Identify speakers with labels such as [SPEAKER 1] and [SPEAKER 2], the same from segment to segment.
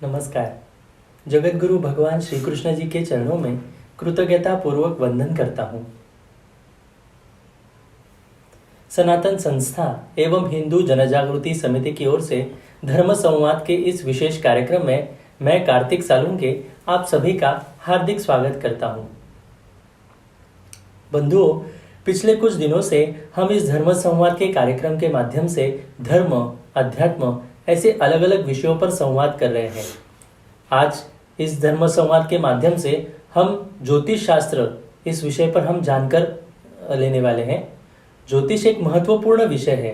[SPEAKER 1] नमस्कार। जगत गुरु भगवान श्री कृष्ण जी के चरणों में कृतज्ञता पूर्वक वंदन करता हूँ। सनातन संस्था एवं हिंदू जनजागृति समिति की ओर से धर्म संवाद के इस विशेष कार्यक्रम में मैं कार्तिक सालुंके आप सभी का हार्दिक स्वागत करता हूँ। बंधुओं, पिछले कुछ दिनों से हम इस धर्म संवाद के कार्यक्रम के माध्यम से धर्म, अध्यात्म ऐसे अलग अलग विषयों पर संवाद कर रहे हैं। आज इस धर्म संवाद के माध्यम से हम ज्योतिष शास्त्र इस विषय पर हम जानकर लेने वाले हैं। ज्योतिष एक महत्वपूर्ण विषय है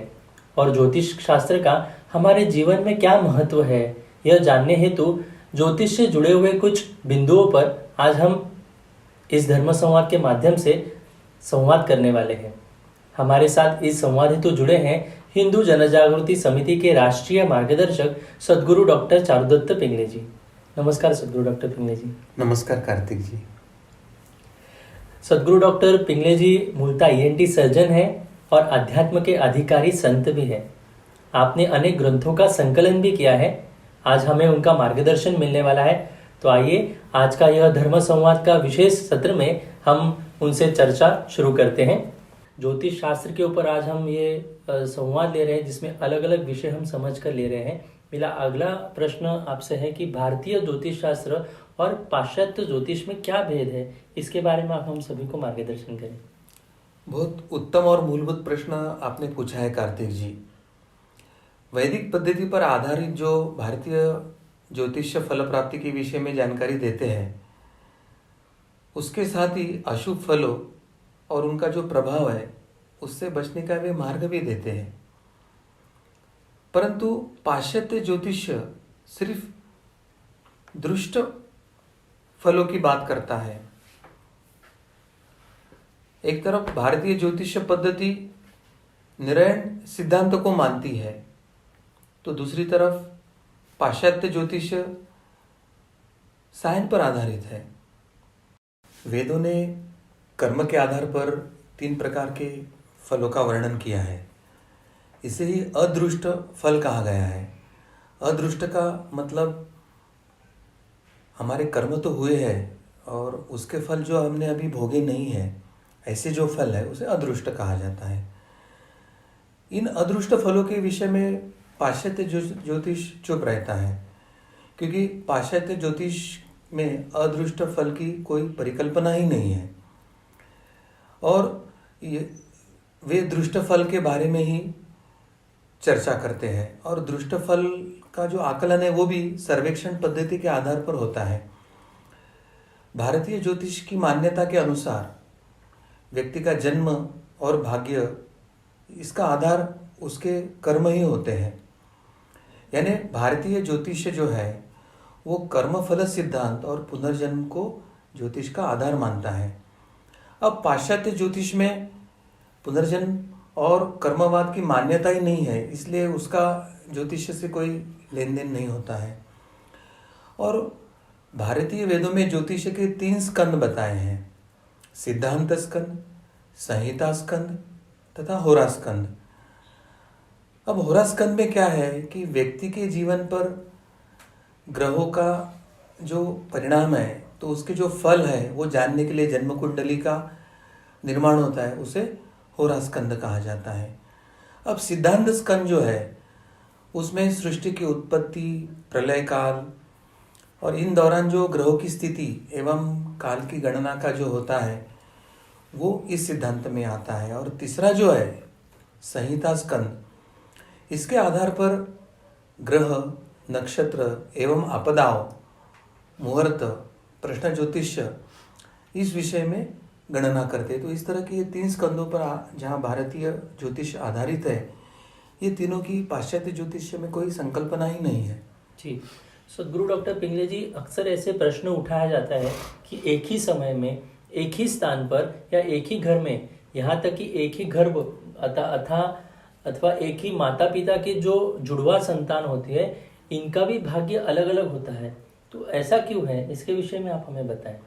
[SPEAKER 1] और ज्योतिष शास्त्र का हमारे जीवन में क्या महत्व है, यह जानने हेतु ज्योतिष से जुड़े हुए कुछ बिंदुओं पर आज हम इस धर्म संवाद के माध्यम से संवाद करने वाले हैं। हमारे साथ इस संवाद हेतु जुड़े हैं हिंदू जनजागृति समिति के राष्ट्रीय मार्गदर्शक सद्गुरु डॉक्टर चारुदत्त पिंगले जी। नमस्कार सद्गुरु डॉक्टर पिंगले जी।
[SPEAKER 2] नमस्कार कार्तिक जी।
[SPEAKER 1] सद्गुरु डॉक्टर पिंगले जी मूलतः ईएनटी सर्जन हैं और अध्यात्म के अधिकारी संत भी हैं। आपने अनेक ग्रंथों का संकलन भी किया है। आज हमें उनका मार्गदर्शन मिलने वाला है, तो आइए आज का यह धर्म संवाद का विशेष सत्र में हम उनसे चर्चा शुरू करते हैं। ज्योतिष शास्त्र के ऊपर आज हम ये संवाद ले रहे हैं, जिसमें अलग अलग विषय हम समझ कर ले रहे हैं। मेरा अगला प्रश्न आपसे है कि भारतीय ज्योतिष शास्त्र और पाश्चात्य ज्योतिष में क्या भेद है, इसके बारे में आप हम सभी को मार्गदर्शन करें।
[SPEAKER 2] बहुत उत्तम और मूलभूत प्रश्न आपने पूछा है कार्तिक जी। वैदिक पद्धति पर आधारित जो भारतीय ज्योतिष फल प्राप्ति के विषय में जानकारी देते हैं, उसके साथ ही अशुभ फलों और उनका जो प्रभाव है उससे बचने का वे मार्ग भी देते हैं। परंतु पाश्चात्य ज्योतिष सिर्फ दृष्ट फलों की बात करता है। एक तरफ भारतीय ज्योतिष पद्धति निर्णय सिद्धांत को मानती है, तो दूसरी तरफ पाश्चात्य ज्योतिष साइंस पर आधारित है। वेदों ने कर्म के आधार पर 3 प्रकार के फलों का वर्णन किया है। इसे ही अदृष्ट फल कहा गया है। अदृष्ट का मतलब हमारे कर्म तो हुए हैं और उसके फल जो हमने अभी भोगे नहीं है, ऐसे जो फल है उसे अदृष्ट कहा जाता है। इन अदृष्ट फलों के विषय में पाश्चात्य ज्योतिष चुप रहता है, क्योंकि पाश्चात्य ज्योतिष में अदृष्ट फल की कोई परिकल्पना ही नहीं है और वे दृष्ट फल के बारे में ही चर्चा करते हैं। और दृष्ट फल का जो आकलन है वो भी सर्वेक्षण पद्धति के आधार पर होता है। भारतीय ज्योतिष की मान्यता के अनुसार व्यक्ति का जन्म और भाग्य, इसका आधार उसके कर्म ही होते हैं। यानी भारतीय ज्योतिष जो है वो कर्म फल सिद्धांत और पुनर्जन्म को ज्योतिष का आधार मानता है। अब पाश्चात्य ज्योतिष में पुनर्जन्म और कर्मवाद की मान्यता ही नहीं है, इसलिए उसका ज्योतिष से कोई लेन देन नहीं होता है। और भारतीय वेदों में ज्योतिष के 3 स्कंद बताए हैं: सिद्धांत स्कंद, संहिता स्कंद तथा होरा स्कंद। अब होरा स्कंद में क्या है कि व्यक्ति के जीवन पर ग्रहों का जो परिणाम है, तो उसके जो फल है वो जानने के लिए जन्म कुंडली का निर्माण होता है, उसे होरा स्कंद कहा जाता है। अब सिद्धांत स्कंद जो है उसमें सृष्टि की उत्पत्ति, प्रलय काल और इन दौरान जो ग्रहों की स्थिति एवं काल की गणना का जो होता है वो इस सिद्धांत में आता है। और तीसरा जो है संहिता स्कंद, इसके आधार पर ग्रह, नक्षत्र एवं आपदाओं, मुहूर्त, प्रश्न ज्योतिष इस विषय में गणना करते हैं। तो इस तरह के ये 3 स्कंदों पर जहाँ भारतीय ज्योतिष आधारित है, ये तीनों की पाश्चात्य ज्योतिष में कोई संकल्पना ही नहीं है।
[SPEAKER 1] जी सद्गुरु डॉक्टर पिंगले जी, अक्सर ऐसे प्रश्न उठाया जाता है कि एक ही समय में एक ही स्थान पर या एक ही घर में, यहाँ तक कि एक ही गर्भ अथवा एक ही माता पिता की जो जुड़वा संतान होती है, इनका भी भाग्य अलग अलग होता है। तो ऐसा क्यों है, इसके विषय में आप हमें बताएं।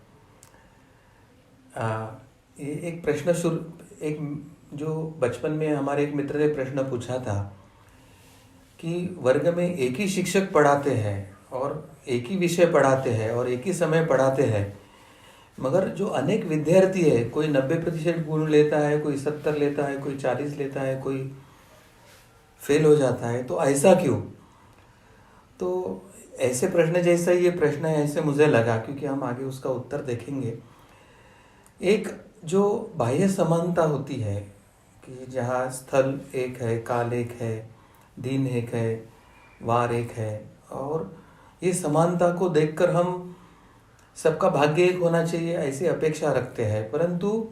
[SPEAKER 2] एक प्रश्न एक जो बचपन में हमारे एक मित्र ने प्रश्न पूछा था कि वर्ग में एक ही शिक्षक पढ़ाते हैं और एक ही विषय पढ़ाते हैं और एक ही समय पढ़ाते हैं, मगर जो अनेक विद्यार्थी है, कोई 90% गुण लेता है, कोई 70 लेता है, कोई 40 लेता है, कोई फेल हो जाता है, तो ऐसा क्यों? तो ऐसे प्रश्न जैसा ये प्रश्न है, ऐसे मुझे लगा, क्योंकि हम आगे उसका उत्तर देखेंगे। एक जो बाह्य समानता होती है कि जहाँ स्थल एक है, काल एक है, दिन एक है, वार एक है, और ये समानता को देखकर हम सबका भाग्य एक होना चाहिए ऐसी अपेक्षा रखते हैं, परंतु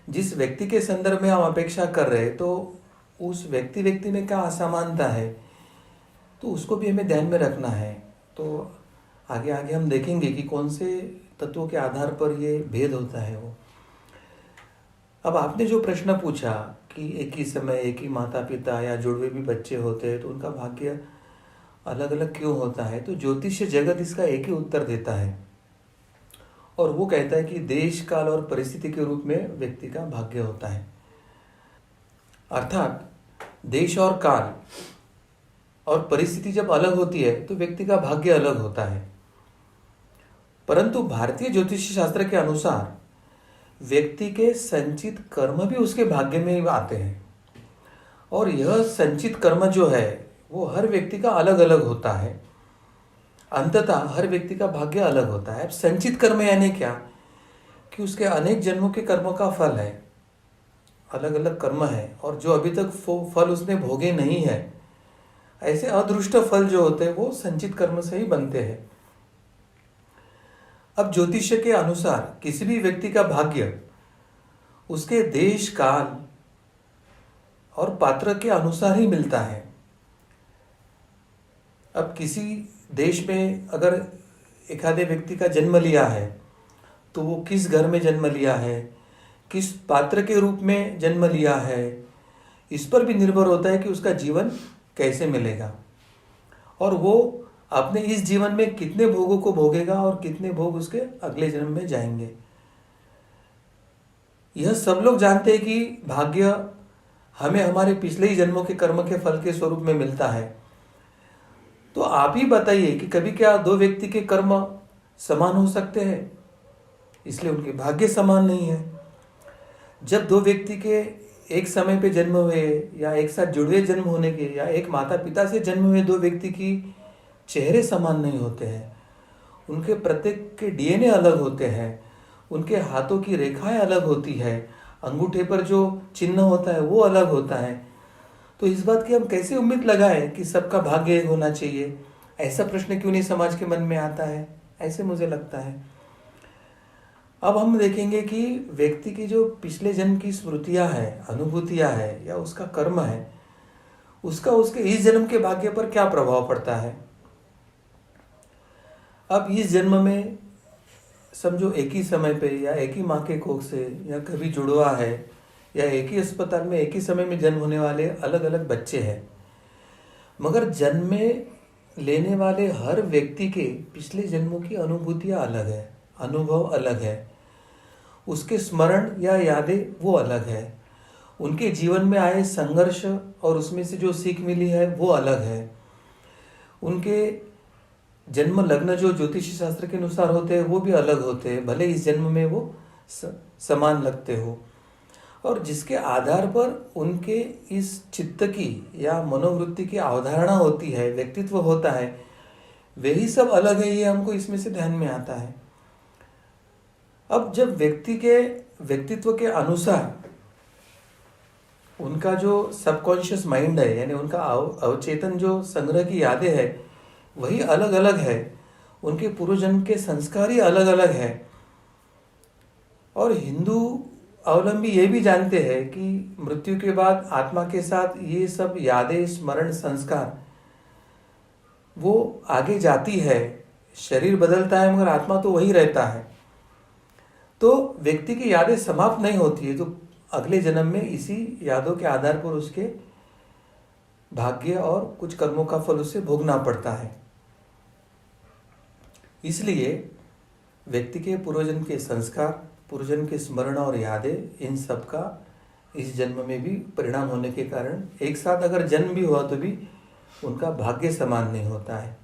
[SPEAKER 2] जिस व्यक्ति के संदर्भ में हम अपेक्षा कर रहे हैं तो उस व्यक्ति में क्या असमानता है, तो उसको भी हमें ध्यान में रखना है। तो आगे आगे हम देखेंगे कि कौन से तत्वों के आधार पर ये भेद होता है वो। अब आपने जो प्रश्न पूछा कि एक ही समय एक ही माता पिता या जुड़वे भी बच्चे होते हैं तो उनका भाग्य अलग अलग क्यों होता है, तो ज्योतिष जगत इसका एक ही उत्तर देता है, और वो कहता है कि देश काल और परिस्थिति के रूप में व्यक्ति का भाग्य होता है। अर्थात देश और काल और परिस्थिति जब अलग होती है तो व्यक्ति का भाग्य अलग होता है। परंतु भारतीय ज्योतिष शास्त्र के अनुसार व्यक्ति के संचित कर्म भी उसके भाग्य में आते हैं, और यह संचित कर्म जो है वो हर व्यक्ति का अलग अलग होता है। अंततः हर व्यक्ति का भाग्य अलग होता है। अब संचित कर्म यानी क्या, कि उसके अनेक जन्मों के कर्मों का फल है, अलग अलग कर्म है, और जो अभी तक फल उसने भोगे नहीं है, ऐसे अदृष्ट फल जो होते हैं वो संचित कर्म से ही बनते हैं। अब ज्योतिष के अनुसार किसी भी व्यक्ति का भाग्य उसके देश काल और पात्र के अनुसार ही मिलता है। अब किसी देश में अगर एक आधे व्यक्ति का जन्म लिया है तो वो किस घर में जन्म लिया है, किस पात्र के रूप में जन्म लिया है, इस पर भी निर्भर होता है कि उसका जीवन कैसे मिलेगा, और वो अपने इस जीवन में कितने भोगों को भोगेगा और कितने भोग उसके अगले जन्म में जाएंगे। यह सब लोग जानते हैं कि भाग्य हमें हमारे पिछले ही जन्मों के कर्म के फल के स्वरूप में मिलता है। तो आप ही बताइए कि कभी क्या दो व्यक्ति के कर्म समान हो सकते हैं? इसलिए उनके भाग्य समान नहीं है। जब दो व्यक्ति के एक समय पे जन्म हुए या एक साथ जुड़वे जन्म होने के या एक माता पिता से जन्म हुए दो व्यक्ति की चेहरे समान नहीं होते हैं, उनके प्रत्येक के डीएनए अलग होते हैं, उनके हाथों की रेखाएं अलग होती है, अंगूठे पर जो चिन्ह होता है वो अलग होता है। तो इस बात की हम कैसे उम्मीद लगाएं कि सबका भाग्य एक होना चाहिए? ऐसा प्रश्न क्यों नहीं समाज के मन में आता है? ऐसे मुझे लगता है। अब हम देखेंगे कि व्यक्ति की जो पिछले जन्म की स्मृतियां हैं, अनुभूतियां हैं या उसका कर्म है, उसका उसके इस जन्म के भाग्य पर क्या प्रभाव पड़ता है। अब इस जन्म में समझो एक ही समय पे या एक ही माँ के कोख से या कभी जुड़वा है या एक ही अस्पताल में एक ही समय में जन्म होने वाले अलग अलग बच्चे हैं, मगर जन्म में लेने वाले हर व्यक्ति के पिछले जन्मों की अनुभूतियां अलग है, अनुभव अलग है, उसके स्मरण या यादें वो अलग है, उनके जीवन में आए संघर्ष और उसमें से जो सीख मिली है वो अलग है, उनके जन्म लग्न जो ज्योतिषी शास्त्र के अनुसार होते हैं वो भी अलग होते हैं, भले इस जन्म में वो समान लगते हो, और जिसके आधार पर उनके इस चित्त की या मनोवृत्ति की अवधारणा होती है, व्यक्तित्व होता है, वही सब अलग है। ये हमको इसमें से ध्यान में आता है। अब जब व्यक्ति के व्यक्तित्व के अनुसार उनका जो सबकॉन्शियस माइंड है, यानी उनका अवचेतन जो संग्रह की यादें है वही अलग अलग है, उनके पूर्व जन्म के संस्कार ही अलग अलग है, और हिंदू अवलंबी ये भी जानते हैं कि मृत्यु के बाद आत्मा के साथ ये सब यादें, स्मरण, संस्कार वो आगे जाती है। शरीर बदलता है मगर आत्मा तो वही रहता है। तो व्यक्ति की यादें समाप्त नहीं होती है, तो अगले जन्म में इसी यादों के आधार पर उसके भाग्य और कुछ कर्मों का फल उसे भोगना पड़ता है। इसलिए व्यक्ति के पूर्वजन्म के संस्कार, पूर्वजन्म के स्मरण और यादें, इन सब का इस जन्म में भी परिणाम होने के कारण एक साथ अगर जन्म भी हुआ तो भी उनका भाग्य समान नहीं होता है।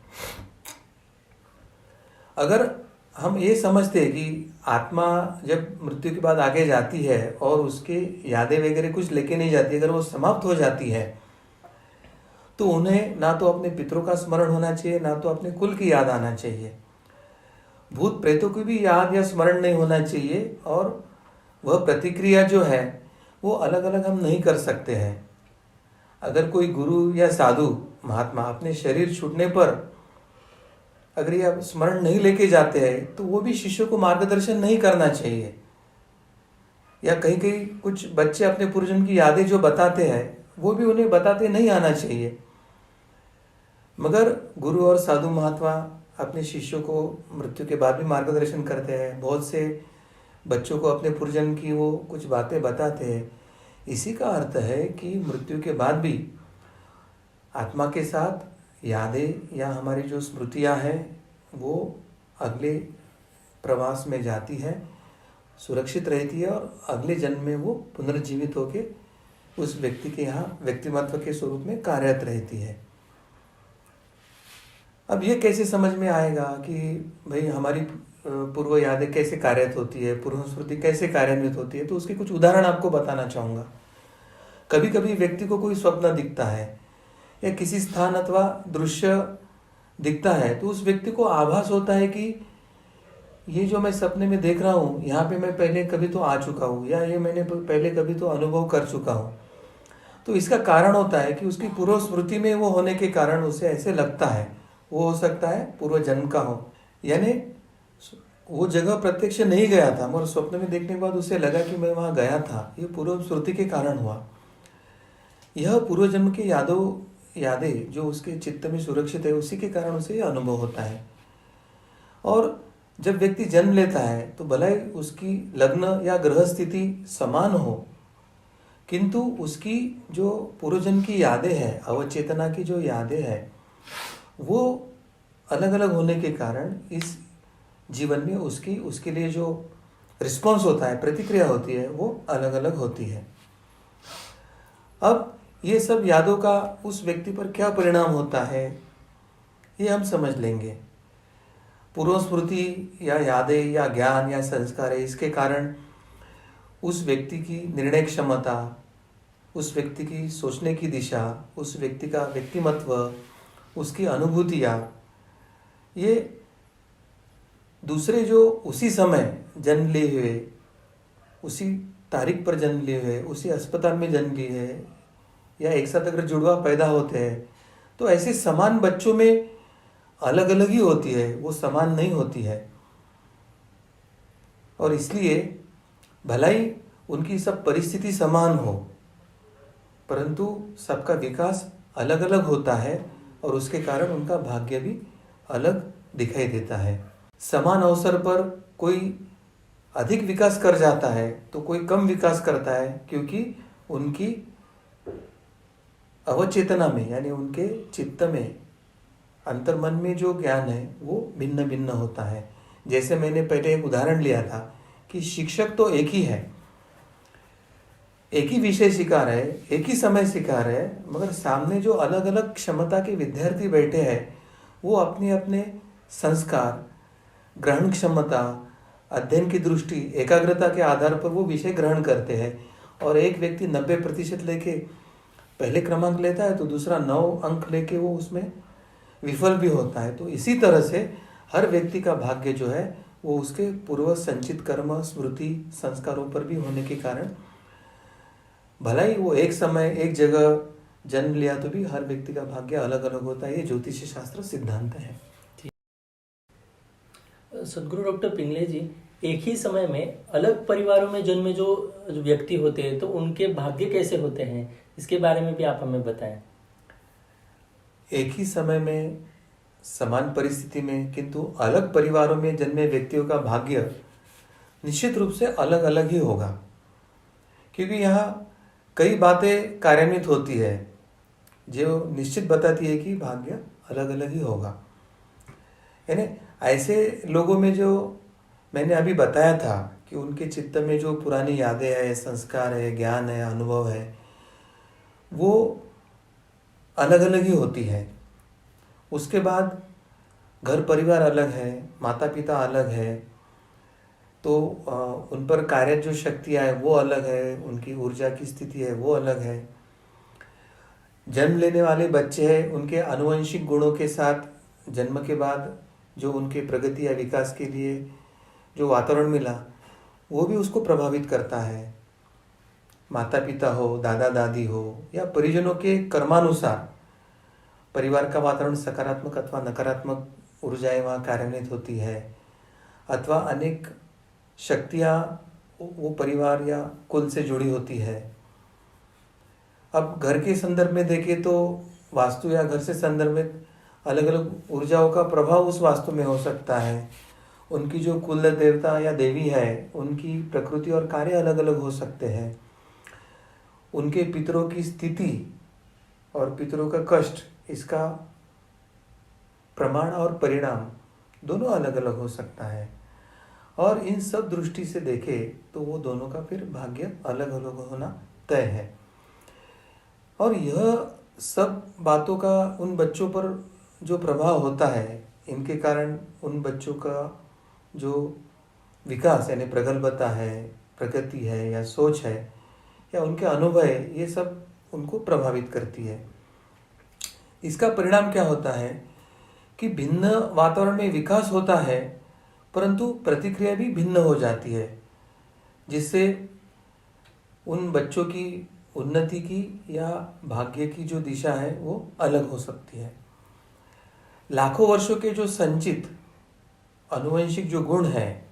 [SPEAKER 2] अगर हम ये समझते हैं कि आत्मा जब मृत्यु के बाद आगे जाती है और उसके यादें वगैरह कुछ लेके नहीं जाती, अगर वो समाप्त हो जाती है तो उन्हें ना तो अपने पितरों का स्मरण होना चाहिए, ना तो अपने कुल की याद आना चाहिए। भूत प्रेतों की भी याद या स्मरण नहीं होना चाहिए, और वह प्रतिक्रिया जो है वो अलग अलग हम नहीं कर सकते हैं। अगर कोई गुरु या साधु महात्मा अपने शरीर छूटने पर अगर ये स्मरण नहीं लेके जाते हैं तो वो भी शिष्यों को मार्गदर्शन नहीं करना चाहिए। या कहीं कहीं कुछ बच्चे अपने पूर्वजन्म की यादें जो बताते हैं वो भी उन्हें बताते नहीं आना चाहिए। मगर गुरु और साधु महात्मा अपने शिष्यों को मृत्यु के बाद भी मार्गदर्शन करते हैं। बहुत से बच्चों को अपने पूर्वजन्म की वो कुछ बातें बताते हैं। इसी का अर्थ है कि मृत्यु के बाद भी आत्मा के साथ यादें या हमारी जो स्मृतियां हैं वो अगले प्रवास में जाती है, सुरक्षित रहती है, और अगले जन्म में वो पुनर्जीवित होके उस व्यक्ति के यहाँ व्यक्तिमत्व के स्वरूप में कार्यरत रहती है। अब ये कैसे समझ में आएगा कि भाई हमारी पूर्व यादें कैसे कार्यरत होती है, पूर्व स्मृति कैसे कार्यान्वित होती है, तो उसके कुछ उदाहरण आपको बताना चाहूँगा। कभी कभी व्यक्ति को कोई स्वप्न दिखता है या किसी स्थान अथवा दृश्य दिखता है तो उस व्यक्ति को आभास होता है कि ये जो मैं सपने में देख रहा हूँ यहाँ पे मैं पहले कभी तो आ चुका हूँ, या ये मैंने पहले कभी तो अनुभव कर चुका हूँ। तो इसका कारण होता है कि उसकी पूर्व स्मृति में वो होने के कारण उसे ऐसे लगता है। वो हो सकता है पूर्व जन्म का हो, यानी वो जगह प्रत्यक्ष नहीं गया था मगर स्वप्न में देखने के बाद उसे लगा कि मैं वहाँ गया था। ये पूर्व स्मृति के कारण हुआ। यह पूर्व जन्म की यादें जो उसके चित्त में सुरक्षित है उसी के कारण उसे यह अनुभव होता है। और जब व्यक्ति जन्म लेता है तो भले ही उसकी लग्न या ग्रह स्थिति समान हो, किंतु उसकी जो पूर्व जन्म की यादें हैं, अवचेतना की जो यादें हैं, वो अलग अलग होने के कारण इस जीवन में उसके लिए जो रिस्पॉन्स होता है, प्रतिक्रिया होती है, वो अलग अलग होती है। अब ये सब यादों का उस व्यक्ति पर क्या परिणाम होता है ये हम समझ लेंगे। पूर्व स्मृति या यादें या ज्ञान या संस्कार है, इसके कारण उस व्यक्ति की निर्णय क्षमता, उस व्यक्ति की सोचने की दिशा, उस व्यक्ति का व्यक्तिमत्व, उसकी अनुभूतियाँ, ये दूसरे जो उसी समय जन्म लिए हुए, उसी तारीख पर जन्म लिए हुए, उसी अस्पताल में जन्म लिए है, या एक साथ अगर जुड़वा पैदा होते हैं तो ऐसे समान बच्चों में अलग अलग ही होती है, वो समान नहीं होती है। और इसलिए भलाई उनकी सब परिस्थिति समान हो, परंतु सबका विकास अलग अलग होता है और उसके कारण उनका भाग्य भी अलग दिखाई देता है। समान अवसर पर कोई अधिक विकास कर जाता है तो कोई कम विकास करता है, क्योंकि उनकी अवचेतना में यानी उनके चित्त में, अंतर्मन में जो ज्ञान है वो भिन्न भिन्न होता है। जैसे मैंने पहले एक उदाहरण लिया था कि शिक्षक तो एक ही है, एक ही विषय सिखा रहे, एक ही समय सिखा रहे, मगर सामने जो अलग अलग क्षमता के विद्यार्थी बैठे हैं वो अपने अपने संस्कार, ग्रहण क्षमता, अध्ययन की दृष्टि, एकाग्रता के आधार पर वो विषय ग्रहण करते हैं। और एक व्यक्ति 90% लेके पहले क्रमांक लेता है तो दूसरा 9 अंक लेके वो उसमें विफल भी होता है। तो इसी तरह से हर व्यक्ति का भाग्य जो है वो उसके पूर्व संचित कर्म, स्मृति, संस्कारों पर भी होने के कारण भला ही वो एक समय एक जगह जन्म लिया तो भी हर व्यक्ति का भाग्य अलग अलग होता है। ये ज्योतिष शास्त्र सिद्धांत है।
[SPEAKER 1] सदगुरु डॉक्टर पिंगले जी, एक ही समय में अलग परिवारों में जन्मे जो व्यक्ति होते हैं तो उनके भाग्य कैसे होते हैं, इसके बारे में भी आप हमें बताएं।
[SPEAKER 2] एक ही समय में समान परिस्थिति में किंतु अलग परिवारों में जन्मे व्यक्तियों का भाग्य निश्चित रूप से अलग अलग ही होगा, क्योंकि यहाँ कई बातें कार्यान्वित होती है जो निश्चित बताती है कि भाग्य अलग अलग ही होगा। यानी ऐसे लोगों में जो मैंने अभी बताया था कि उनके चित्त में जो पुरानी यादें हैं, संस्कार है, ज्ञान है, अनुभव है, वो अलग अलग ही होती है। उसके बाद घर परिवार अलग है, माता पिता अलग है, तो उन पर कार्य जो शक्तियाँ है वो अलग है, उनकी ऊर्जा की स्थिति है वो अलग है। जन्म लेने वाले बच्चे हैं, उनके आनुवंशिक गुणों के साथ जन्म के बाद जो उनके प्रगति या विकास के लिए जो वातावरण मिला वो भी उसको प्रभावित करता है। माता पिता हो, दादा दादी हो या परिजनों के कर्मानुसार परिवार का वातावरण सकारात्मक अथवा नकारात्मक ऊर्जाएं वहाँ कार्यान्वित होती है, अथवा अनेक शक्तियाँ वो परिवार या कुल से जुड़ी होती है। अब घर के संदर्भ में देखें तो वास्तु या घर से संदर्भ में अलग अलग ऊर्जाओं का प्रभाव उस वास्तु में हो सकता है। उनकी जो कुल देवता या देवी है उनकी प्रकृति और कार्य अलग अलग हो सकते हैं। उनके पितरों की स्थिति और पितरों का कष्ट, इसका प्रमाण और परिणाम दोनों अलग अलग हो सकता है। और इन सब दृष्टि से देखें तो वो दोनों का फिर भाग्य अलग अलग होना तय है। और यह सब बातों का उन बच्चों पर जो प्रभाव होता है, इनके कारण उन बच्चों का जो विकास यानी प्रगल्भता है, प्रगति है या सोच है या उनके अनुभव है, ये सब उनको प्रभावित करती है। इसका परिणाम क्या होता है कि भिन्न वातावरण में विकास होता है, परंतु प्रतिक्रिया भी भिन्न हो जाती है, जिससे उन बच्चों की उन्नति की या भाग्य की जो दिशा है वो अलग हो सकती है। लाखों वर्षों के जो संचित आनुवंशिक जो गुण है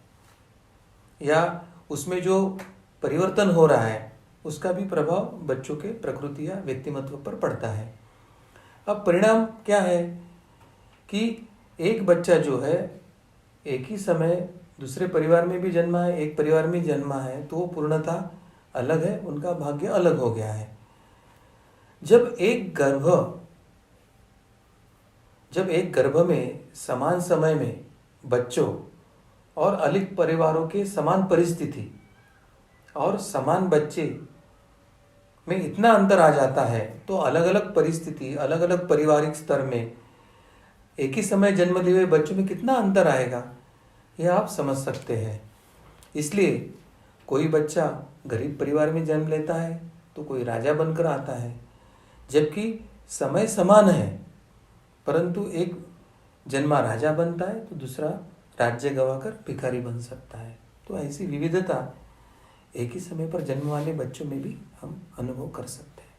[SPEAKER 2] या उसमें जो परिवर्तन हो रहा है, उसका भी प्रभाव बच्चों के प्रकृति या व्यक्तिमत्व पर पड़ता है। अब परिणाम क्या है कि एक बच्चा जो है एक ही समय दूसरे परिवार में भी जन्मा है, एक परिवार में जन्मा है, तो वो पूर्णतः अलग है, उनका भाग्य अलग हो गया है। जब एक गर्भ में समान समय में बच्चों और अलग परिवारों के समान परिस्थिति और समान बच्चे में इतना अंतर आ जाता है, तो अलग अलग परिस्थिति, अलग अलग पारिवारिक स्तर में एक ही समय जन्म लिए हुए बच्चों में कितना अंतर आएगा, यह आप समझ सकते हैं। इसलिए कोई बच्चा गरीब परिवार में जन्म लेता है तो कोई राजा बनकर आता है, जबकि समय समान है, परंतु एक जन्मा राजा बनता है तो दूसरा राज्य गंवाकर भिखारी बन सकता है। तो ऐसी विविधता एक ही समय पर जन्म वाले बच्चों में भी हम अनुभव कर सकते हैं।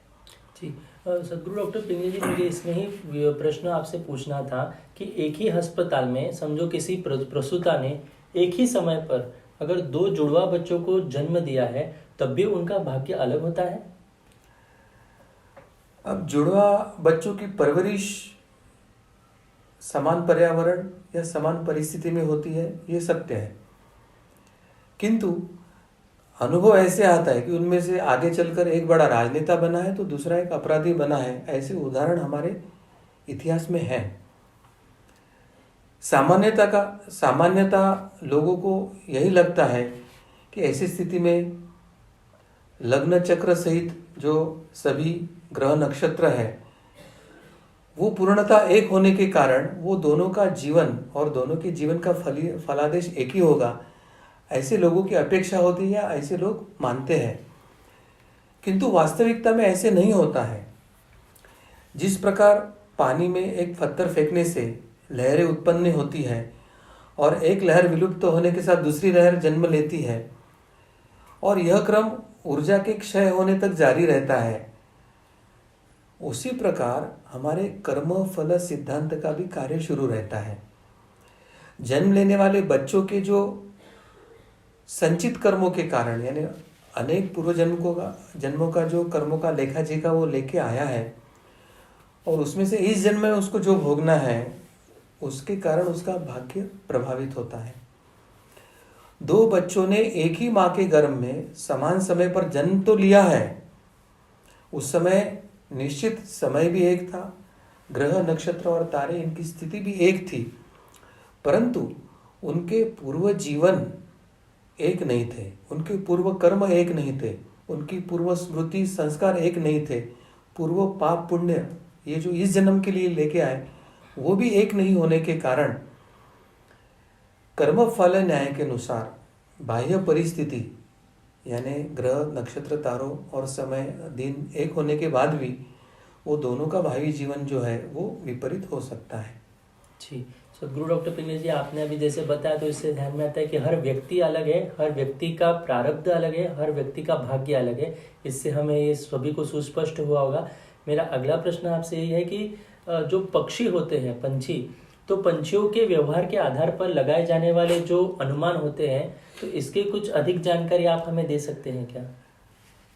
[SPEAKER 1] जी, सदगुरु डॉक्टर पिंगले जी, मुझे इसमें ही प्रश्न आपसे पूछना था कि एक ही अस्पताल में समझो किसी प्रसूता ने एक ही समय पर अगर 2 जुड़वा बच्चों को जन्म दिया है, तब भी उनका भाग्य अलग होता है?
[SPEAKER 2] अब जुड़वा बच्चों की परवरिश समान पर्यावरण या समान परिस्थिति में होती है, ये सत्य है, किंतु अनुभव ऐसे आता है कि उनमें से आगे चलकर एक बड़ा राजनेता बना है तो दूसरा एक अपराधी बना है। ऐसे उदाहरण हमारे इतिहास में है। सामान्यता लोगों को यही लगता है कि ऐसी स्थिति में लग्न चक्र सहित जो सभी ग्रह नक्षत्र है वो पूर्णतः एक होने के कारण वो दोनों का जीवन और दोनों के जीवन का फलादेश एक ही होगा, ऐसे लोगों की अपेक्षा होती है, ऐसे लोग मानते हैं। किंतु वास्तविकता में ऐसे नहीं होता है। जिस प्रकार पानी में एक पत्थर फेंकने से लहरें उत्पन्न होती है और एक लहर विलुप्त होने के साथ दूसरी लहर जन्म लेती है और यह क्रम ऊर्जा के क्षय होने तक जारी रहता है, उसी प्रकार हमारे कर्म फल सिद्धांत का भी कार्य शुरू रहता है। जन्म लेने वाले बच्चों के जो संचित कर्मों के कारण यानी अनेक पूर्व जन्मों का जो कर्मों का लेखा जोखा वो लेके आया है और उसमें से इस जन्म में उसको जो भोगना है उसके कारण उसका भाग्य प्रभावित होता है। 2 बच्चों ने एक ही माँ के गर्भ में समान समय पर जन्म तो लिया है, उस समय निश्चित समय भी एक था, ग्रह नक्षत्र और तारे इनकी स्थिति भी एक थी, परंतु उनके पूर्व जीवन एक नहीं थे, उनके पूर्व कर्म एक नहीं थे, उनकी पूर्व स्मृति संस्कार एक नहीं थे, पूर्व पाप पुण्य ये जो इस जन्म के लिए लेके आए वो भी एक नहीं होने के कारण कर्म फल न्याय के अनुसार बाह्य परिस्थिति यानी ग्रह नक्षत्र तारों और समय दिन एक होने के बाद भी वो दोनों का भावी जीवन जो है वो विपरीत हो सकता है।
[SPEAKER 1] जी, सदगुरु डॉक्टर पिंगले जी, आपने अभी जैसे बताया तो इससे ध्यान में आता है कि हर व्यक्ति अलग है, हर व्यक्ति का प्रारब्ध अलग है, हर व्यक्ति का भाग्य अलग है। इससे हमें ये सभी को सुस्पष्ट हुआ होगा। मेरा अगला प्रश्न आपसे यही है कि जो पक्षी होते हैं, पंछी, तो पंछियों के व्यवहार के आधार पर लगाए जाने वाले जो अनुमान होते हैं, तो इसके कुछ अधिक जानकारी आप हमें दे सकते हैं क्या?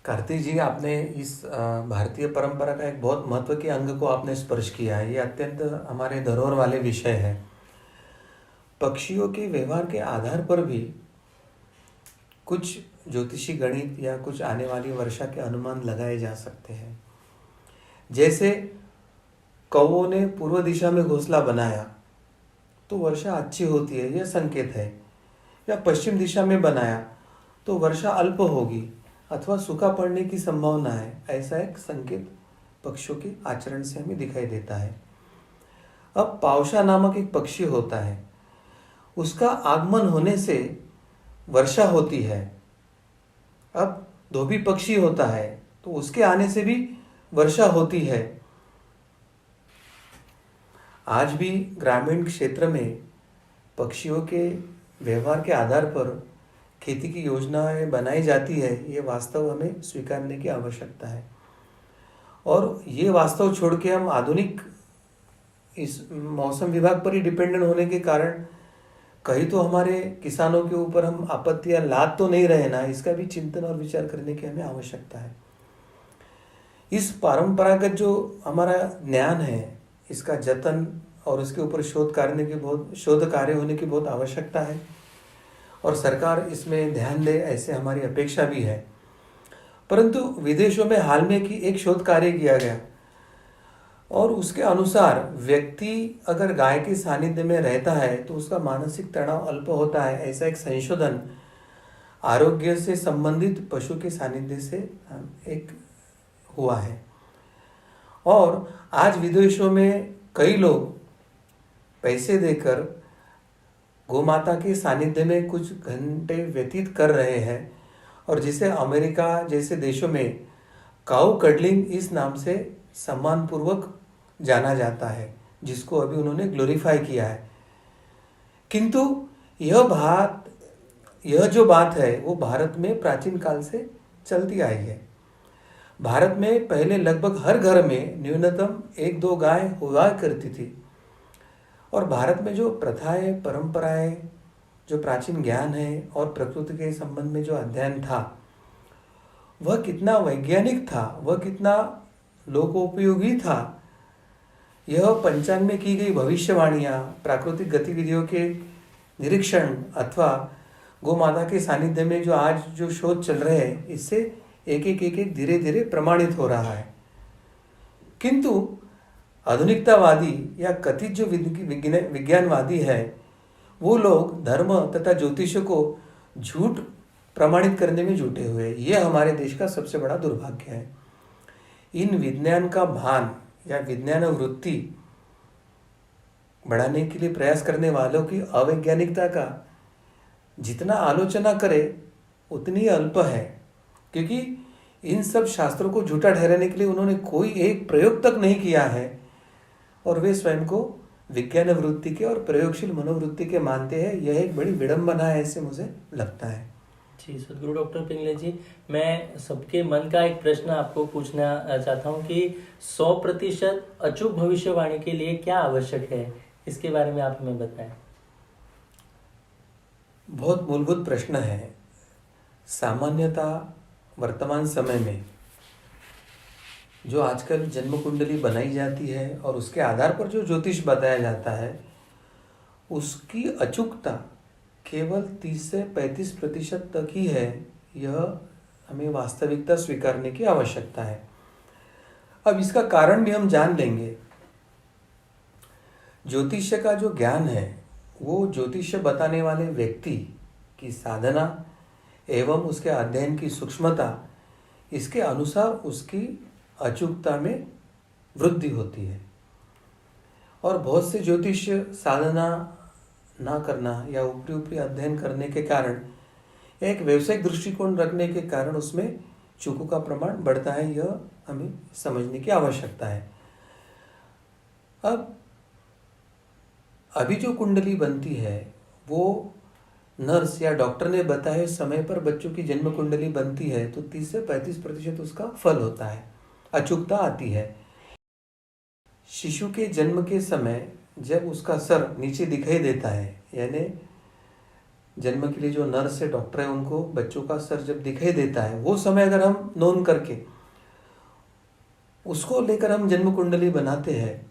[SPEAKER 2] कार्तिक जी, आपने इस भारतीय परंपरा का एक बहुत महत्व के अंग को आपने स्पर्श किया है। ये अत्यंत हमारे धरोहर वाले विषय है। पक्षियों के व्यवहार के आधार पर भी कुछ ज्योतिषी गणित या कुछ आने वाली वर्षा के अनुमान लगाए जा सकते हैं। जैसे कौवों ने पूर्व दिशा में घोंसला बनाया तो वर्षा अच्छी होती है, यह संकेत है। या पश्चिम दिशा में बनाया तो वर्षा अल्प होगी अथवा सूखा पड़ने की संभावना है, ऐसा एक संकेत पक्षियों के आचरण से हमें दिखाई देता है। अब पावशा नामक एक पक्षी होता है, उसका आगमन होने से वर्षा होती है। अब धोबी पक्षी होता है तो उसके आने से भी वर्षा होती है। आज भी ग्रामीण क्षेत्र में पक्षियों के व्यवहार के आधार पर खेती की योजनाएं बनाई जाती है, ये वास्तव हमें स्वीकारने की आवश्यकता है। और ये वास्तव छोड़ के हम आधुनिक इस मौसम विभाग पर ही डिपेंडेंट होने के कारण कहीं तो हमारे किसानों के ऊपर हम आपत्ति या लाद तो नहीं रहे ना, इसका भी चिंतन और विचार करने की हमें आवश्यकता है। इस परंपरागत जो हमारा ज्ञान है, इसका जतन और उसके ऊपर शोध कार्य होने की बहुत आवश्यकता है और सरकार इसमें ध्यान दे, ऐसे हमारी अपेक्षा भी है। परंतु विदेशों में हाल में की एक शोध कार्य किया गया और उसके अनुसार व्यक्ति अगर गाय के सानिध्य में रहता है तो उसका मानसिक तनाव अल्प होता है, ऐसा एक संशोधन आरोग्य से संबंधित पशु के सानिध्य से एक हुआ है। और आज विदेशों में कई लोग पैसे देकर गोमाता के सानिध्य में कुछ घंटे व्यतीत कर रहे हैं और जिसे अमेरिका जैसे देशों में काऊ कडलिंग इस नाम से सम्मानपूर्वक जाना जाता है, जिसको अभी उन्होंने ग्लोरीफाई किया है। किंतु यह जो बात है वो भारत में प्राचीन काल से चलती आई है। भारत में पहले लगभग हर घर में न्यूनतम 1-2 गाय हुआ करती थी और भारत में जो प्रथाएं, परंपराएं, जो प्राचीन ज्ञान है और प्रकृति के संबंध में जो अध्ययन था, वह कितना वैज्ञानिक था, वह कितना लोकोपयोगी था। यह पंचांग में की गई भविष्यवाणियाँ, प्राकृतिक गतिविधियों के निरीक्षण अथवा गोमाता के सानिध्य में जो आज जो शोध चल रहे हैं, इससे एक धीरे धीरे प्रमाणित हो रहा है। किंतु आधुनिकतावादी या कथित जो विज्ञानवादी है, वो लोग धर्म तथा ज्योतिष को झूठ प्रमाणित करने में जुटे हुए। ये हमारे देश का सबसे बड़ा दुर्भाग्य है। इन विज्ञान का भान या विज्ञान वृत्ति बढ़ाने के लिए प्रयास करने वालों की अवैज्ञानिकता का जितना आलोचना करे उतनी अल्प है, क्योंकि इन सब शास्त्रों को झूठा ठहराने के लिए उन्होंने कोई एक प्रयोग तक नहीं किया है और वे स्वयं को विज्ञान वृत्ति के और प्रयोगशील मनोवृत्ति के मानते हैं। यह एक बड़ी विडंबना है, ऐसे मुझे लगता है।
[SPEAKER 1] जी, सदगुरु डॉक्टर पिंगले जी, मैं सबके मन का एक प्रश्न आपको पूछना चाहता हूँ कि 100% अचूक भविष्यवाणी के लिए क्या आवश्यक है, इसके बारे में आप हमें बताएं।
[SPEAKER 2] बहुत मूलभूत प्रश्न है। सामान्यतः वर्तमान समय में जो आजकल जन्म कुंडली बनाई जाती है और उसके आधार पर जो ज्योतिष बताया जाता है, उसकी अचूकता केवल 30 से 35% तक ही है। यह हमें वास्तविकता स्वीकारने की आवश्यकता है। अब इसका कारण भी हम जान लेंगे। ज्योतिष्य का जो ज्ञान है वो ज्योतिष्य बताने वाले व्यक्ति की साधना एवं उसके अध्ययन की सूक्ष्मता, इसके अनुसार उसकी अचूकता में वृद्धि होती है। और बहुत से ज्योतिष साधना ना करना या ऊपरी ऊपरी अध्ययन करने के कारण, एक व्यावसायिक दृष्टिकोण रखने के कारण उसमें चूकों का प्रमाण बढ़ता है। यह हमें समझने की आवश्यकता है। अब अभी जो कुंडली बनती है वो नर्स या डॉक्टर ने बताए समय पर बच्चों की जन्म कुंडली बनती है तो 30 से 35% उसका फल होता है, अचूकता आती है। शिशु के जन्म के समय जब उसका सर नीचे दिखाई देता है, यानी जन्म के लिए जो नर्स है, डॉक्टर है, उनको बच्चों का सर जब दिखाई देता है, वो समय अगर हम नोन करके उसको लेकर हम जन्म कुंडली बनाते हैं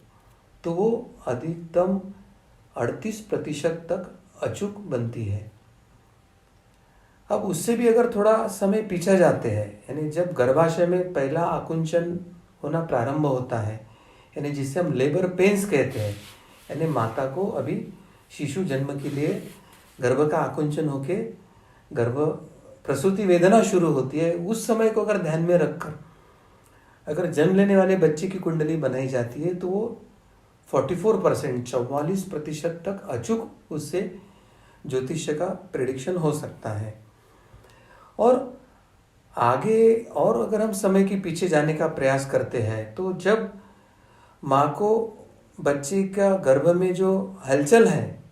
[SPEAKER 2] तो वो अधिकतम 38% तक अचूक बनती है। अब उससे भी अगर थोड़ा समय पीछे जाते हैं, यानी जब गर्भाशय में पहला आकुंचन होना प्रारंभ होता है, यानी जिसे हम लेबर पेन्स कहते हैं, यानी माता को अभी शिशु जन्म के लिए गर्भ का आकुंचन होके गर्भ प्रसूति वेदना शुरू होती है, उस समय को अगर ध्यान में रखकर अगर जन्म लेने वाले बच्चे की कुंडली बनाई जाती है तो वो 44% तक अचूक उससे ज्योतिष्य का प्रेडिक्शन हो सकता है। और आगे और अगर हम समय के पीछे जाने का प्रयास करते हैं तो जब माँ को बच्चे का गर्भ में जो हलचल है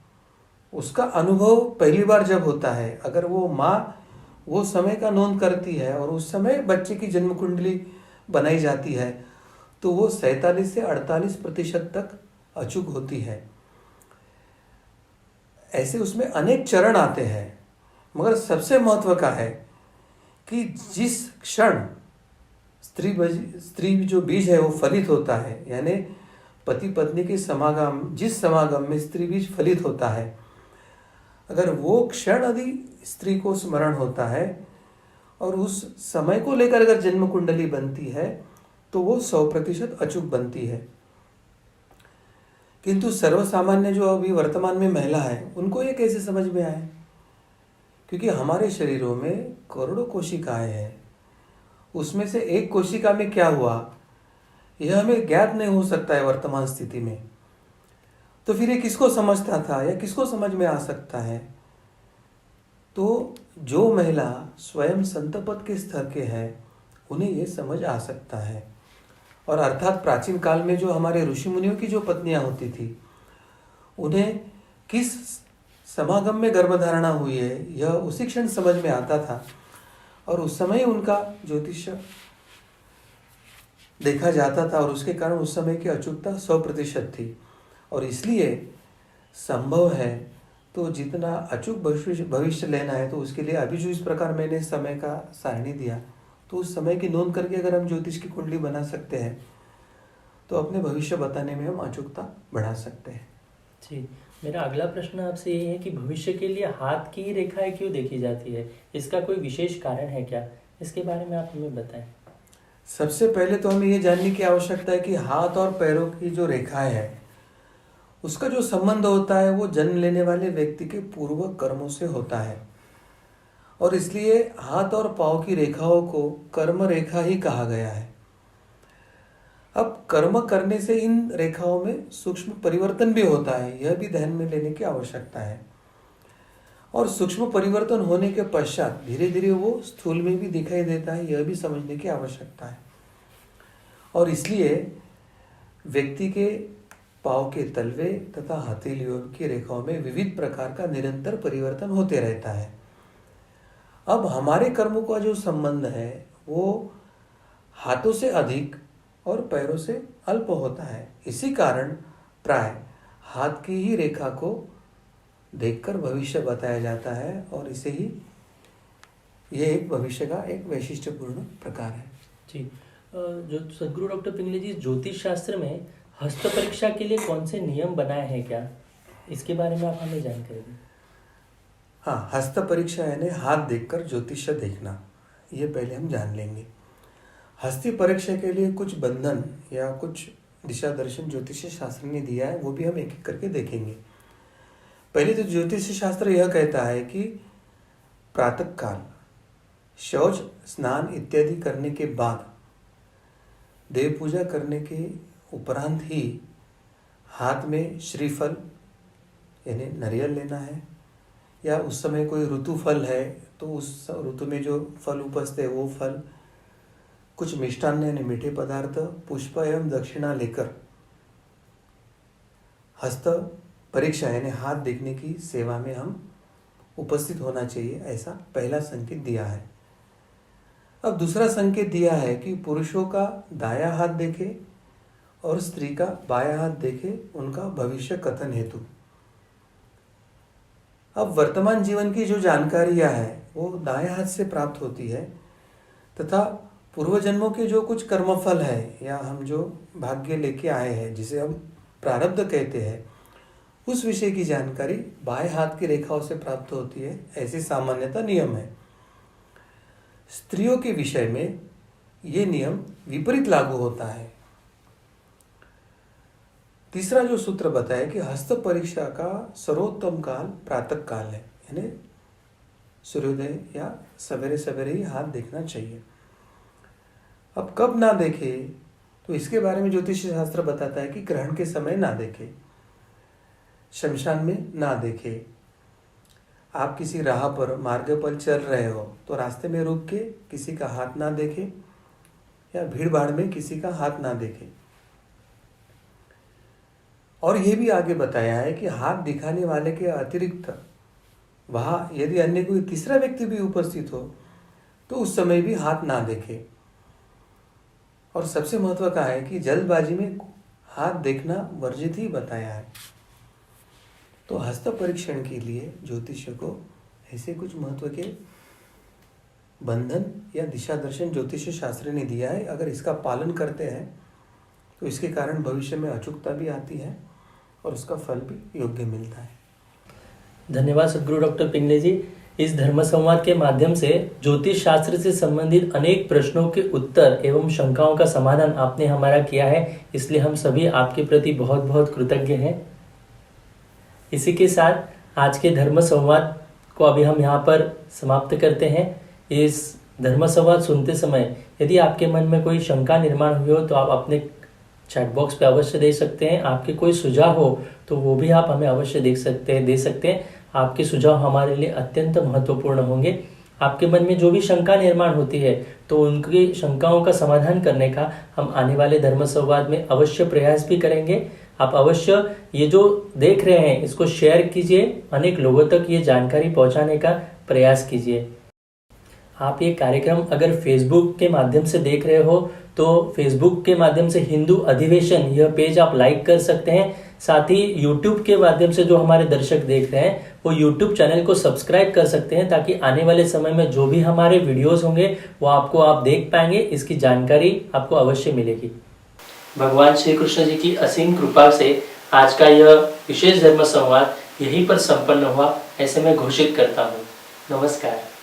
[SPEAKER 2] उसका अनुभव पहली बार जब होता है, अगर वो माँ वो समय का नोंद करती है और उस समय बच्चे की जन्म कुंडली बनाई जाती है तो वो 47 से 48% तक अचूक होती है। ऐसे उसमें अनेक चरण आते हैं, मगर सबसे महत्व का है कि जिस क्षण स्त्री जो बीज है वो फलित होता है, यानी पति पत्नी के समागम, जिस समागम में स्त्री बीज फलित होता है, अगर वो क्षण यदि स्त्री को स्मरण होता है और उस समय को लेकर अगर जन्म कुंडली बनती है तो वो 100% अचूक बनती है। किंतु सर्वसामान्य जो अभी वर्तमान में महिला है उनको ये कैसे समझ में आए, क्योंकि हमारे शरीरों में करोड़ों कोशिकाएं हैं, उसमें से एक कोशिका में क्या हुआ यह हमें ज्ञात नहीं हो सकता है वर्तमान स्थिति में। तो फिर ये किसको समझता था या किसको समझ में आ सकता है? तो जो महिला स्वयं संतपद के स्तर के हैं उन्हें ये समझ आ सकता है। और अर्थात प्राचीन काल में जो हमारे ऋषि मुनियों की जो पत्नियां होती थी उन्हें किस समागम में गर्भधारणा हुई है यह उसी क्षण समझ में आता था और उस समय उनका ज्योतिष्य देखा जाता था और उसके कारण उस समय की अचूकता 100% थी। और इसलिए संभव है तो जितना अचूक भविष्य लेना है तो उसके लिए अभी जो इस प्रकार मैंने समय का सारणी दिया तो उस समय की नोंद करके अगर हम ज्योतिष की कुंडली बना सकते हैं तो अपने भविष्य बताने में हम अचूकता बढ़ा सकते हैं।
[SPEAKER 1] जी, मेरा अगला प्रश्न आपसे ये है कि भविष्य के लिए हाथ की ही रेखाएं क्यों देखी जाती है? इसका कोई विशेष कारण है क्या? इसके बारे में आप हमें बताएं।
[SPEAKER 2] सबसे पहले तो हमें ये जानने की आवश्यकता है कि हाथ और पैरों की जो रेखाएं है उसका जो संबंध होता है वो जन्म लेने वाले व्यक्ति के पूर्व कर्मों से होता है और इसलिए हाथ और पांव की रेखाओं को कर्म रेखा ही कहा गया है। अब कर्म करने से इन रेखाओं में सूक्ष्म परिवर्तन भी होता है, यह भी ध्यान में लेने की आवश्यकता है। और सूक्ष्म परिवर्तन होने के पश्चात धीरे धीरे वो स्थूल में भी दिखाई देता है, यह भी समझने की आवश्यकता है। और इसलिए व्यक्ति के पांव के तलवे तथा हथेलियों की रेखाओं में विविध प्रकार का निरंतर परिवर्तन होते रहता है। अब हमारे कर्मों का जो संबंध है वो हाथों से अधिक और पैरों से अल्प होता है। इसी कारण प्राय हाथ की ही रेखा को देखकर भविष्य बताया जाता है और इसे ही यह एक भविष्य का एक वैशिष्ट्यपूर्ण प्रकार है।
[SPEAKER 1] जी, जो सदगुरु डॉक्टर पिंगले जी, ज्योतिष शास्त्र में हस्त परीक्षा के लिए कौन से नियम बनाए हैं क्या? इसके बारे में आप हमें जानकारी दें।
[SPEAKER 2] हाँ, हस्त परीक्षा यानी हाथ देखकर ज्योतिष देखना, ये पहले हम जान लेंगे। हस्ती परीक्षा के लिए कुछ बंधन या कुछ दिशा दर्शन ज्योतिष शास्त्र ने दिया है, वो भी हम एक एक करके देखेंगे। पहले तो ज्योतिष शास्त्र यह कहता है कि प्रातः काल शौच स्नान इत्यादि करने के बाद देव पूजा करने के उपरांत ही हाथ में श्रीफल यानी नारियल लेना है, या उस समय कोई ऋतु फल है तो उस ऋतु में जो फल उपजते हैं वो फल, कुछ मिष्टान्न यानी मीठे पदार्थ, पुष्प एवं दक्षिणा लेकर हस्त परीक्षा यानी हाथ देखने की सेवा में हम उपस्थित होना चाहिए, ऐसा पहला संकेत दिया है। अब दूसरा संकेत दिया है कि पुरुषों का दायां हाथ देखे और स्त्री का बायां हाथ देखे उनका भविष्य कथन हेतु। अब वर्तमान जीवन की जो जानकारियां है वो दायां हाथ से प्राप्त होती है, तथा पूर्व जन्मों के जो कुछ कर्मफल है या हम जो भाग्य लेके आए हैं जिसे हम प्रारब्ध कहते हैं, उस विषय की जानकारी बाएं हाथ की रेखाओं से प्राप्त होती है, ऐसी सामान्यतः नियम है। स्त्रियों के विषय में ये नियम विपरीत लागू होता है। तीसरा जो सूत्र बताया कि हस्त परीक्षा का सर्वोत्तम काल प्रातः काल है, यानी सूर्योदय या सवेरे सवेरे ही हाथ देखना चाहिए। अब कब ना देखे तो इसके बारे में ज्योतिष शास्त्र बताता है कि ग्रहण के समय ना देखे, शमशान में ना देखे, आप किसी राह पर मार्ग पर चल रहे हो तो रास्ते में रुक के किसी का हाथ ना देखे, या भीड़ भाड़ में किसी का हाथ ना देखे। और यह भी आगे बताया है कि हाथ दिखाने वाले के अतिरिक्त वहां यदि अन्य कोई तीसरा व्यक्ति भी उपस्थित हो तो उस समय भी हाथ ना देखे। और सबसे महत्व का है कि जल्दबाजी में हाथ देखना वर्जित ही बताया है। तो हस्त परीक्षण के लिए ज्योतिष को ऐसे कुछ महत्व के बंधन या दिशा दर्शन ज्योतिष शास्त्र ने दिया है। अगर इसका पालन करते हैं तो इसके कारण भविष्य में अचूकता भी आती है और उसका फल भी योग्य मिलता है।
[SPEAKER 1] धन्यवाद सद्गुरु डॉक्टर पिंगले जी। इस धर्म संवाद के माध्यम से ज्योतिष शास्त्र से संबंधित अनेक प्रश्नों के उत्तर एवं शंकाओं का समाधान आपने हमारा किया है, इसलिए हम सभी आपके प्रति बहुत बहुत कृतज्ञ हैं। इसी के साथ आज के धर्म संवाद को अभी हम यहाँ पर समाप्त करते हैं। इस धर्म संवाद सुनते समय यदि आपके मन में कोई शंका निर्माण हुई हो तो आप अपने चैट बॉक्स पे अवश्य दे सकते हैं। आपके कोई सुझाव हो तो वो भी आप हमें अवश्य दे सकते हैं। आपके सुझाव हमारे लिए अत्यंत महत्वपूर्ण होंगे। आपके मन में जो भी शंका निर्माण होती है तो उनकी शंकाओं का समाधान करने का हम आने वाले धर्म संवाद में अवश्य प्रयास भी करेंगे। आप अवश्य ये जो देख रहे हैं इसको शेयर कीजिए, अनेक लोगों तक ये जानकारी पहुंचाने का प्रयास कीजिए। आप ये कार्यक्रम अगर फेसबुक के माध्यम से देख रहे हो तो फेसबुक के माध्यम से हिंदू अधिवेशन यह पेज आप लाइक कर सकते हैं। साथ ही यूट्यूब के माध्यम से जो हमारे दर्शक देख रहे हैं वो यूट्यूब चैनल को सब्सक्राइब कर सकते हैं, ताकि आने वाले समय में जो भी हमारे वीडियोस होंगे वो आप देख पाएंगे, इसकी जानकारी आपको अवश्य मिलेगी। भगवान श्री कृष्ण जी की असीम कृपा से आज का यह विशेष धर्म संवाद यहीं पर संपन्न हुआ, ऐसे मैं घोषित करता हूँ। नमस्कार।